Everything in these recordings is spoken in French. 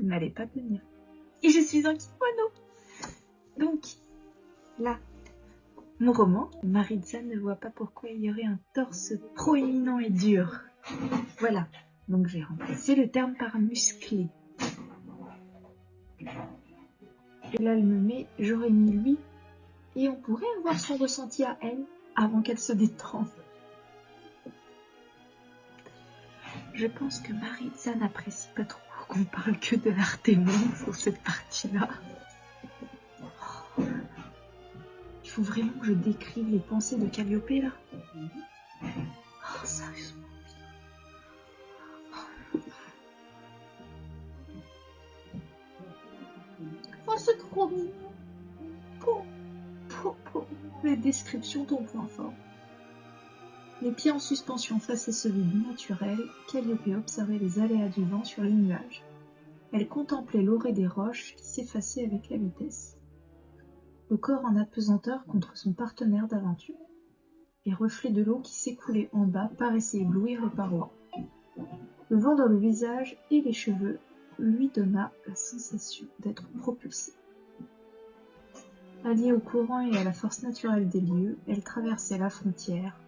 vous n'allez pas tenir. Et je suis un kimono. Donc, là, mon roman, Maritza ne voit pas pourquoi il y aurait un torse proéminent et dur. Voilà, donc j'ai remplacé le terme par musclé. Et là, elle me met, j'aurais mis lui, et on pourrait avoir son ressenti à elle, avant qu'elle se détende. Je pense que Maritza n'apprécie pas trop qu'on parle que de l'Artémon sur cette partie-là. Il faut vraiment que je décrive les pensées de Calliope, là. Oh, sérieusement. Oh, c'est trop mignon. Les descriptions, ton point fort. Les pieds en suspension face à ce vide naturel, Calliope observait les aléas du vent sur les nuages. Elle contemplait l'orée des roches qui s'effaçaient avec la vitesse. Le corps en apesanteur contre son partenaire d'aventure. Les reflets de l'eau qui s'écoulait en bas paraissaient éblouir les parois. Le vent dans le visage et les cheveux lui donna la sensation d'être propulsée. Alliée au courant et à la force naturelle des lieux, elle traversait la frontière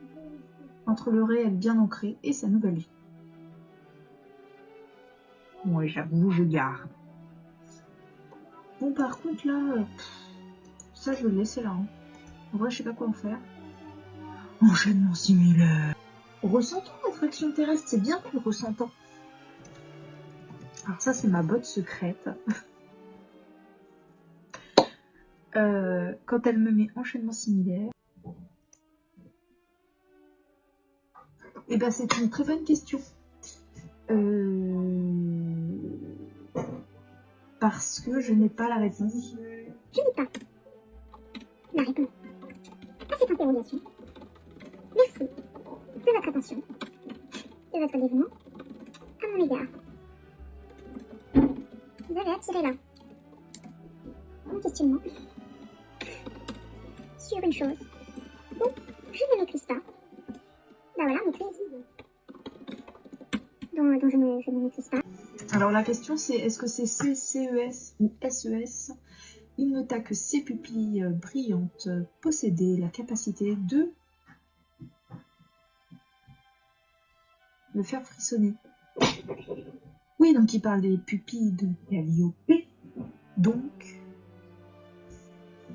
entre le réel bien ancré et sa nouvelle vie. Moi, j'avoue, je garde. Bon, par contre, là, ça, je vais le laisser là. Hein. En vrai, je sais pas quoi en faire. Enchaînement similaire. Ressentant l'attraction terrestre, c'est bien le ressentant. Alors ça, c'est ma botte secrète. Quand elle me met enchaînement similaire, eh ben, c'est une très bonne question. Parce que je n'ai pas la réponse. Je n'ai pas la réponse à cette interrogation. Merci de votre attention et votre dévouement à mon égard. Vous avez attiré là mon questionnement sur une chose où je ne maîtrise pas. Ben voilà, maîtrise. Dont je ne maîtrise pas. Alors la question c'est, est-ce que c'est CES ou SES? Il nota que ses pupilles brillantes possédaient la capacité de le faire frissonner. Oui, donc il parle des pupilles de Calliope. Donc,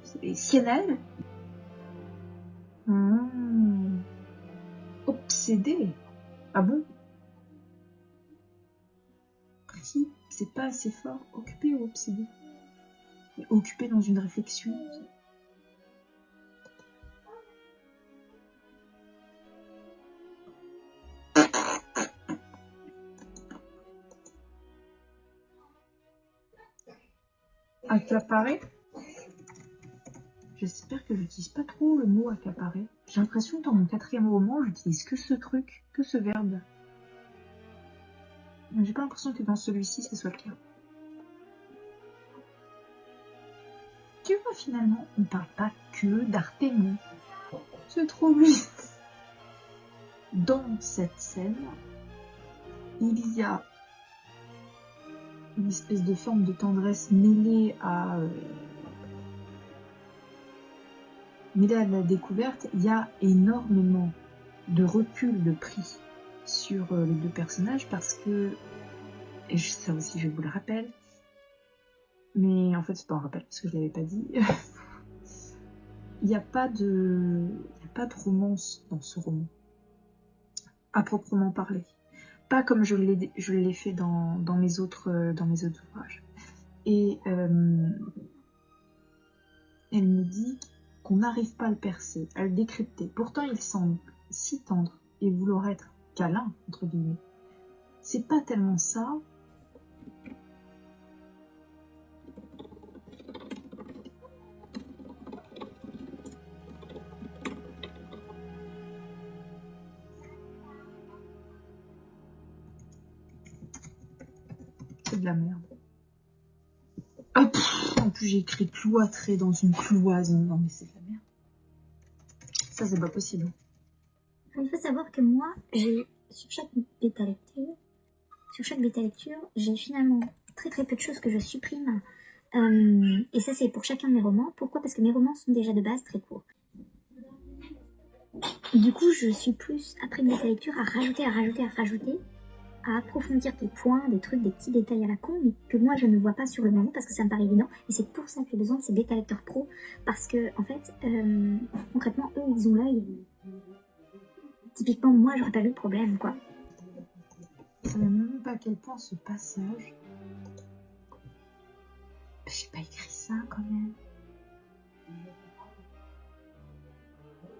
c'est Sienal. Obsédé. Ah bon? Précis, c'est pas assez fort. Occupé ou obsédé? Occupé dans une réflexion. Accaparé. J'espère que j'utilise pas trop le mot accaparé. J'ai l'impression que dans mon 4e roman, j'utilise que ce truc, que ce verbe. Mais j'ai pas l'impression que dans celui-ci, ce soit le cas. Tu vois, finalement, on parle pas que d'Artémon. C'est trop bien. Dans cette scène, il y a une espèce de forme de tendresse mêlée à la découverte. Il y a énormément de recul de prix sur les deux personnages parce que, et ça aussi je vous le rappelle, mais en fait c'est pas un rappel parce que je l'avais pas dit, il n'y a pas de romance dans ce roman, à proprement parler. Pas comme je l'ai fait dans mes autres ouvrages. Et elle me dit qu'on n'arrive pas à le percer, à le décrypter. Pourtant, il semble si tendre et vouloir être câlin, entre guillemets. C'est pas tellement ça. C'est de la merde. Oh, en plus, j'ai écrit cloîtré dans une cloison. Non, mais c'est de la merde. Ça, c'est pas possible. Il faut savoir que moi, sur chaque bêta lecture, j'ai finalement très peu de choses que je supprime. Et ça, c'est pour chacun de mes romans. Pourquoi? Parce que mes romans sont déjà de base très courts. Du coup, je suis plus, après une lecture, à rajouter, à approfondir des points, des trucs, des petits détails à la con, mais que moi je ne vois pas sur le moment parce que ça me paraît évident. Et c'est pour ça que j'ai besoin de ces bêta lecteurs pro, parce que, en fait, concrètement, eux, ils ont l'œil. Typiquement, moi, j'aurais pas vu le problème, quoi. Je ne sais même pas à quel point ce passage. J'ai pas écrit ça quand même.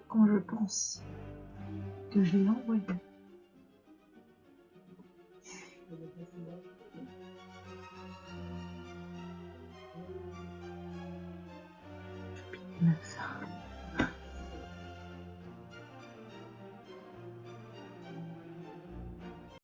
Quand je pense que je l'ai envoyé.